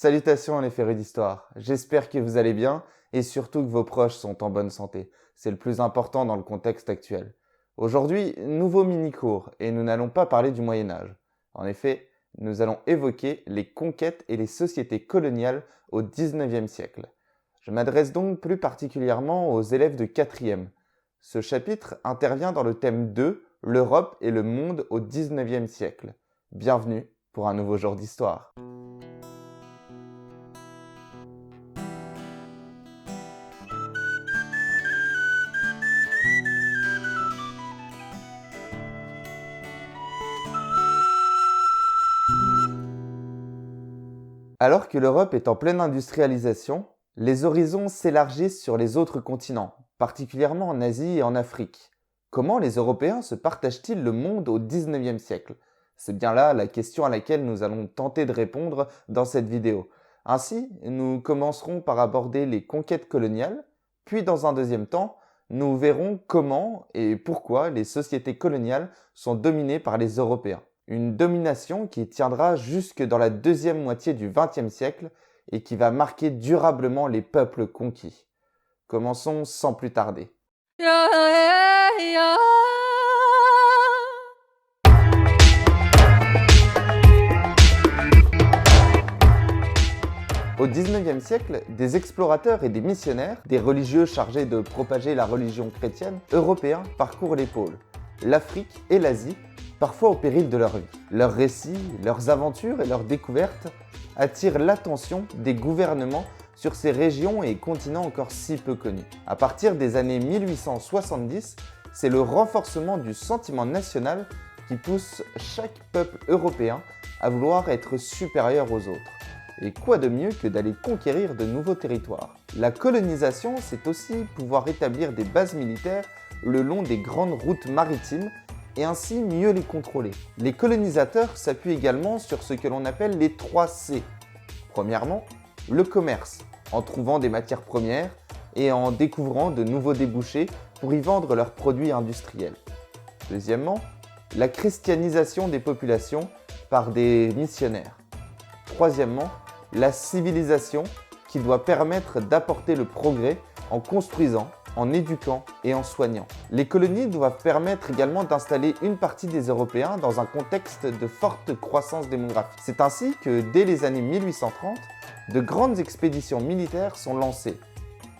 Salutations les férus d'histoire, j'espère que vous allez bien et surtout que vos proches sont en bonne santé. C'est le plus important dans le contexte actuel. Aujourd'hui, nouveau mini-cours et nous n'allons pas parler du Moyen-Âge. En effet, nous allons évoquer les conquêtes et les sociétés coloniales au XIXe siècle. Je m'adresse donc plus particulièrement aux élèves de 4e. Ce chapitre intervient dans le thème 2, l'Europe et le monde au XIXe siècle. Bienvenue pour un nouveau jour d'histoire. Alors que l'Europe est en pleine industrialisation, les horizons s'élargissent sur les autres continents, particulièrement en Asie et en Afrique. Comment les Européens se partagent-ils le monde au XIXe siècle? C'est bien là la question à laquelle nous allons tenter de répondre dans cette vidéo. Ainsi, nous commencerons par aborder les conquêtes coloniales, puis dans un deuxième temps, nous verrons comment et pourquoi les sociétés coloniales sont dominées par les Européens. Une domination qui tiendra jusque dans la deuxième moitié du XXe siècle et qui va marquer durablement les peuples conquis. Commençons sans plus tarder. Au XIXe siècle, des explorateurs et des missionnaires, des religieux chargés de propager la religion chrétienne, européens parcourent les pôles, l'Afrique et l'Asie, parfois au péril de leur vie. Leurs récits, leurs aventures et leurs découvertes attirent l'attention des gouvernements sur ces régions et continents encore si peu connus. À partir des années 1870, c'est le renforcement du sentiment national qui pousse chaque peuple européen à vouloir être supérieur aux autres. Et quoi de mieux que d'aller conquérir de nouveaux territoires? La colonisation, c'est aussi pouvoir établir des bases militaires le long des grandes routes maritimes et ainsi mieux les contrôler. Les colonisateurs s'appuient également sur ce que l'on appelle les 3 C. Premièrement, le commerce, en trouvant des matières premières et en découvrant de nouveaux débouchés pour y vendre leurs produits industriels. Deuxièmement, la christianisation des populations par des missionnaires. Troisièmement, la civilisation qui doit permettre d'apporter le progrès en construisant, en éduquant et en soignant. Les colonies doivent permettre également d'installer une partie des Européens dans un contexte de forte croissance démographique. C'est ainsi que dès les années 1830, de grandes expéditions militaires sont lancées.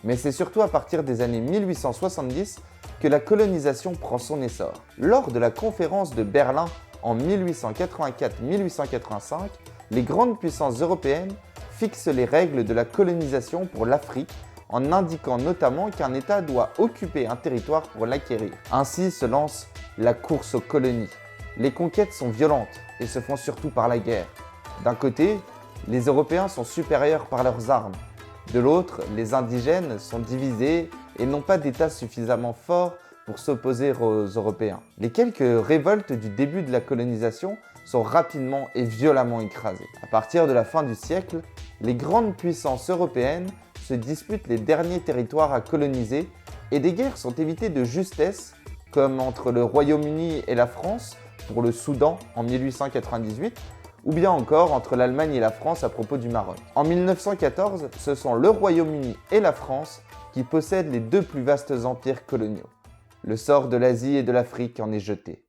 Mais c'est surtout à partir des années 1870 que la colonisation prend son essor. Lors de la conférence de Berlin en 1884-1885, les grandes puissances européennes fixent les règles de la colonisation pour l'Afrique en indiquant notamment qu'un État doit occuper un territoire pour l'acquérir. Ainsi se lance la course aux colonies. Les conquêtes sont violentes et se font surtout par la guerre. D'un côté, les Européens sont supérieurs par leurs armes. De l'autre, les indigènes sont divisés et n'ont pas d'État suffisamment fort pour s'opposer aux Européens. Les quelques révoltes du début de la colonisation sont rapidement et violemment écrasées. À partir de la fin du siècle, les grandes puissances européennes se disputent les derniers territoires à coloniser et des guerres sont évitées de justesse, comme entre le Royaume-Uni et la France pour le Soudan en 1898, ou bien encore entre l'Allemagne et la France à propos du Maroc. En 1914, ce sont le Royaume-Uni et la France qui possèdent les 2 plus vastes empires coloniaux. Le sort de l'Asie et de l'Afrique en est jeté.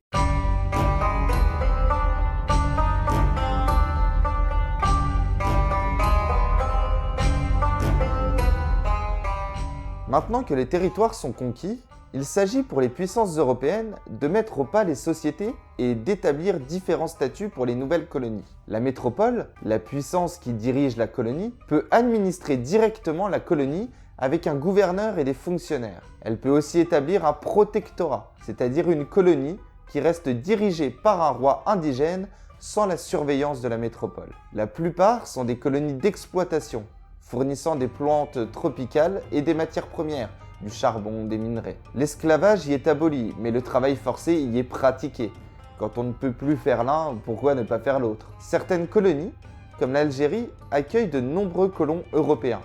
Maintenant que les territoires sont conquis, il s'agit pour les puissances européennes de mettre au pas les sociétés et d'établir différents statuts pour les nouvelles colonies. La métropole, la puissance qui dirige la colonie, peut administrer directement la colonie avec un gouverneur et des fonctionnaires. Elle peut aussi établir un protectorat, c'est-à-dire une colonie qui reste dirigée par un roi indigène sans la surveillance de la métropole. La plupart sont des colonies d'exploitation, fournissant des plantes tropicales et des matières premières, du charbon, des minerais. L'esclavage y est aboli, mais le travail forcé y est pratiqué. Quand on ne peut plus faire l'un, pourquoi ne pas faire l'autre? Certaines colonies, comme l'Algérie, accueillent de nombreux colons européens.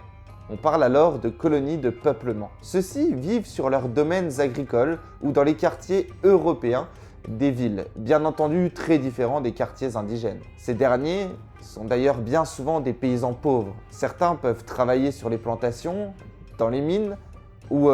On parle alors de colonies de peuplement. Ceux-ci vivent sur leurs domaines agricoles ou dans les quartiers européens des villes, bien entendu très différents des quartiers indigènes. Ces derniers sont d'ailleurs bien souvent des paysans pauvres. Certains peuvent travailler sur les plantations, dans les mines ou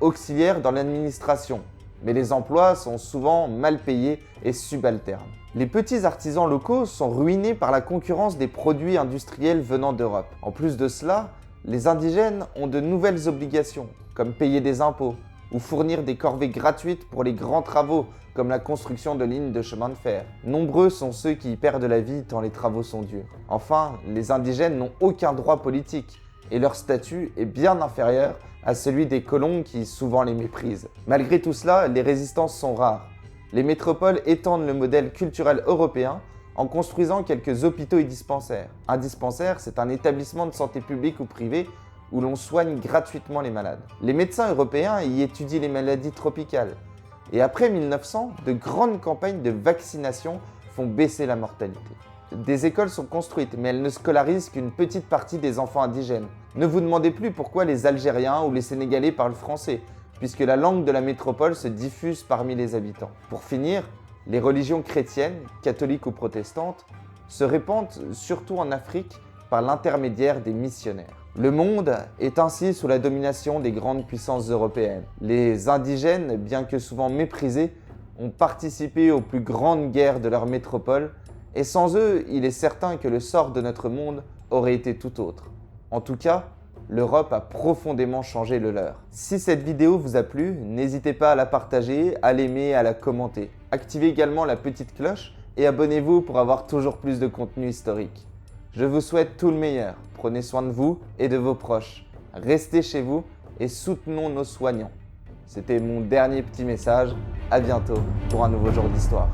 auxiliaires dans l'administration, mais les emplois sont souvent mal payés et subalternes. Les petits artisans locaux sont ruinés par la concurrence des produits industriels venant d'Europe. En plus de cela, les indigènes ont de nouvelles obligations, comme payer des impôts ou fournir des corvées gratuites pour les grands travaux, comme la construction de lignes de chemin de fer. Nombreux sont ceux qui y perdent la vie tant les travaux sont durs. Enfin, les indigènes n'ont aucun droit politique et leur statut est bien inférieur à celui des colons qui souvent les méprisent. Malgré tout cela, les résistances sont rares. Les métropoles étendent le modèle culturel européen en construisant quelques hôpitaux et dispensaires. Un dispensaire, c'est un établissement de santé publique ou privé où l'on soigne gratuitement les malades. Les médecins européens y étudient les maladies tropicales. Et après 1900, de grandes campagnes de vaccination font baisser la mortalité. Des écoles sont construites, mais elles ne scolarisent qu'une petite partie des enfants indigènes. Ne vous demandez plus pourquoi les Algériens ou les Sénégalais parlent français, puisque la langue de la métropole se diffuse parmi les habitants. Pour finir, les religions chrétiennes, catholiques ou protestantes, se répandent surtout en Afrique par l'intermédiaire des missionnaires. Le monde est ainsi sous la domination des grandes puissances européennes. Les indigènes, bien que souvent méprisés, ont participé aux plus grandes guerres de leur métropole, et sans eux, il est certain que le sort de notre monde aurait été tout autre. En tout cas, l'Europe a profondément changé le leur. Si cette vidéo vous a plu, n'hésitez pas à la partager, à l'aimer, à la commenter. Activez également la petite cloche et abonnez-vous pour avoir toujours plus de contenu historique. Je vous souhaite tout le meilleur. Prenez soin de vous et de vos proches. Restez chez vous et soutenons nos soignants. C'était mon dernier petit message. À bientôt pour un nouveau jour d'histoire.